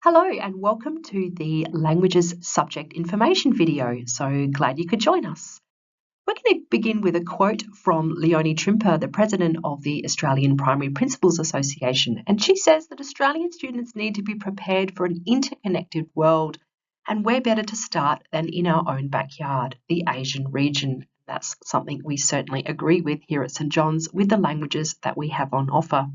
Hello and welcome to the Languages Subject Information video. So glad you could join us. We're going to begin with a quote from Leonie Trimper, the President of the Australian Primary Principals Association, and she says that Australian students need to be prepared for an interconnected world, and where better to start than in our own backyard, the Asian region. That's something we certainly agree with here at St John's with the languages that we have on offer.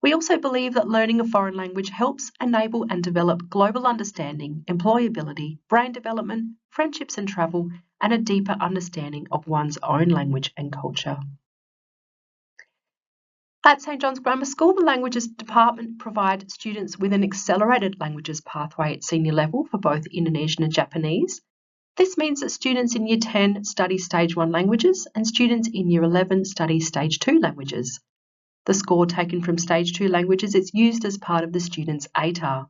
We also believe that learning a foreign language helps enable and develop global understanding, employability, brain development, friendships and travel, and a deeper understanding of one's own language and culture. At St John's Grammar School, the Languages Department provides students with an accelerated languages pathway at senior level for both Indonesian and Japanese. This means that students in Year 10 study Stage 1 languages and students in Year 11 study Stage 2 languages. The score taken from Stage 2 languages is used as part of the student's ATAR.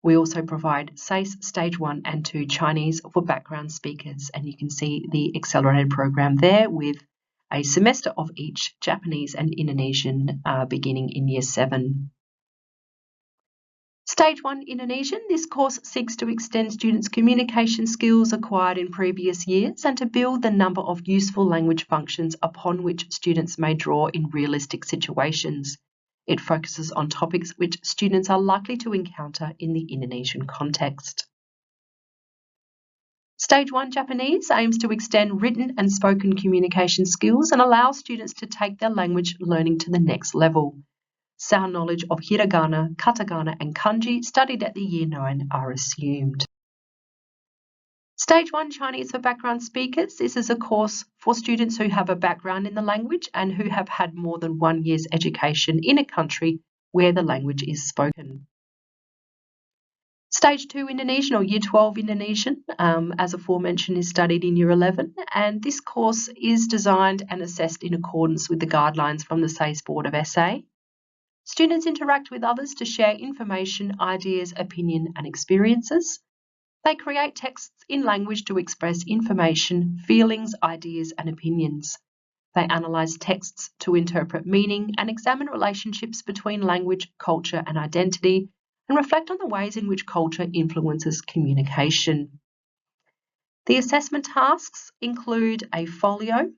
We also provide SACE Stage 1 and 2 Chinese for background speakers, and you can see the accelerated program there with a semester of each Japanese and Indonesian beginning in Year 7. Stage 1 Indonesian, this course seeks to extend students' communication skills acquired in previous years and to build the number of useful language functions upon which students may draw in realistic situations. It focuses on topics which students are likely to encounter in the Indonesian context. Stage 1 Japanese aims to extend written and spoken communication skills and allow students to take their language learning to the next level. Sound knowledge of hiragana, katakana and kanji studied at the Year 9 are assumed. Stage 1 Chinese for background speakers. This is a course for students who have a background in the language and who have had more than 1 year's education in a country where the language is spoken. Stage 2 Indonesian or Year 12 Indonesian, as aforementioned, is studied in Year 11, and this course is designed and assessed in accordance with the guidelines from the SACE Board of SA. Students interact with others to share information, ideas, opinion and experiences. They create texts in language to express information, feelings, ideas and opinions. They analyse texts to interpret meaning and examine relationships between language, culture and identity, and reflect on the ways in which culture influences communication. The assessment tasks include a folio,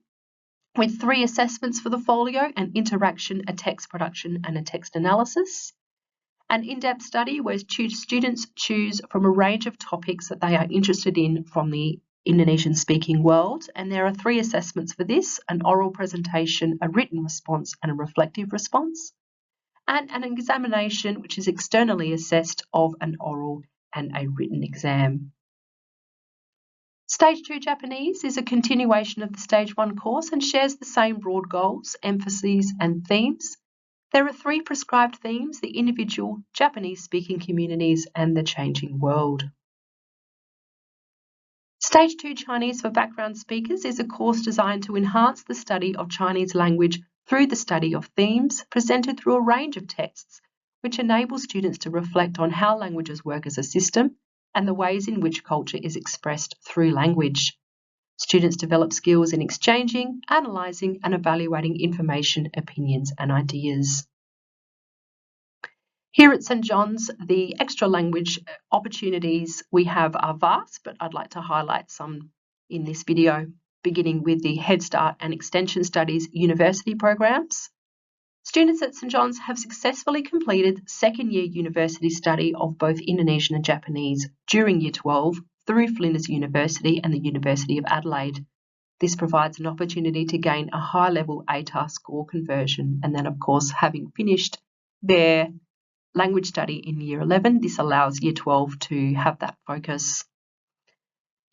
with 3 assessments for the folio: an interaction, a text production and a text analysis. An in-depth study where students choose from a range of topics that they are interested in from the Indonesian speaking world, and there are 3 assessments for this: an oral presentation, a written response and a reflective response, and an examination which is externally assessed of an oral and a written exam. Stage 2 Japanese is a continuation of the Stage 1 course and shares the same broad goals, emphases and themes. There are 3 prescribed themes: the individual, Japanese-speaking communities and the changing world. Stage 2 Chinese for background speakers is a course designed to enhance the study of Chinese language through the study of themes presented through a range of texts, which enable students to reflect on how languages work as a system and the ways in which culture is expressed through language. Students develop skills in exchanging, analysing and evaluating information, opinions and ideas. Here at St John's, the extra language opportunities we have are vast, but I'd like to highlight some in this video, beginning with the Head Start and Extension Studies university programs. Students at St John's have successfully completed second-year university study of both Indonesian and Japanese during Year 12 through Flinders University and the University of Adelaide. This provides an opportunity to gain a high-level ATAR score conversion, and then, of course, having finished their language study in Year 11, this allows Year 12 to have that focus.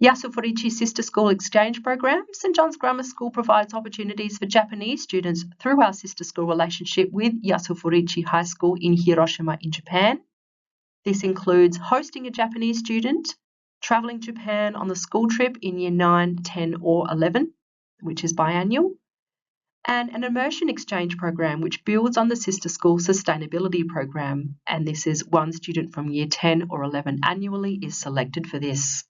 Yasufurichi Sister School Exchange Program. St John's Grammar School provides opportunities for Japanese students through our sister school relationship with Yasufurichi High School in Hiroshima in Japan. This includes hosting a Japanese student, travelling to Japan on the school trip in Year 9, 10 or 11, which is biannual, and an immersion exchange program which builds on the sister school sustainability program, and this is one student from Year 10 or 11 annually is selected for this.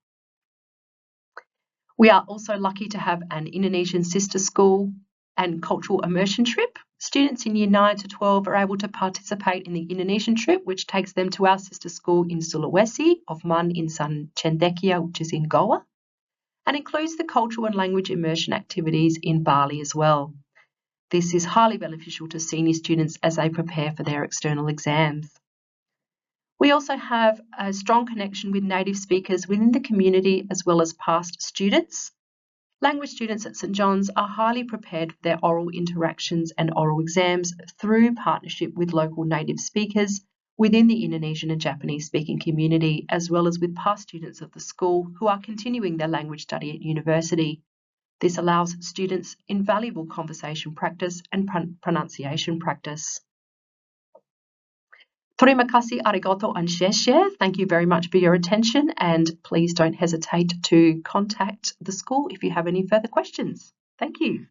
We are also lucky to have an Indonesian sister school and cultural immersion trip. Students in Year 9 to 12 are able to participate in the Indonesian trip, which takes them to our sister school in Sulawesi of MUN in San Cendekia, which is in Goa, and includes the cultural and language immersion activities in Bali as well. This is highly beneficial to senior students as they prepare for their external exams. We also have a strong connection with native speakers within the community as well as past students. Language students at St John's are highly prepared for their oral interactions and oral exams through partnership with local native speakers within the Indonesian and Japanese speaking community, as well as with past students of the school who are continuing their language study at university. This allows students invaluable conversation practice and pronunciation practice. Terima kasih, arigato, and sheshe. Thank you very much for your attention, and please don't hesitate to contact the school if you have any further questions. Thank you.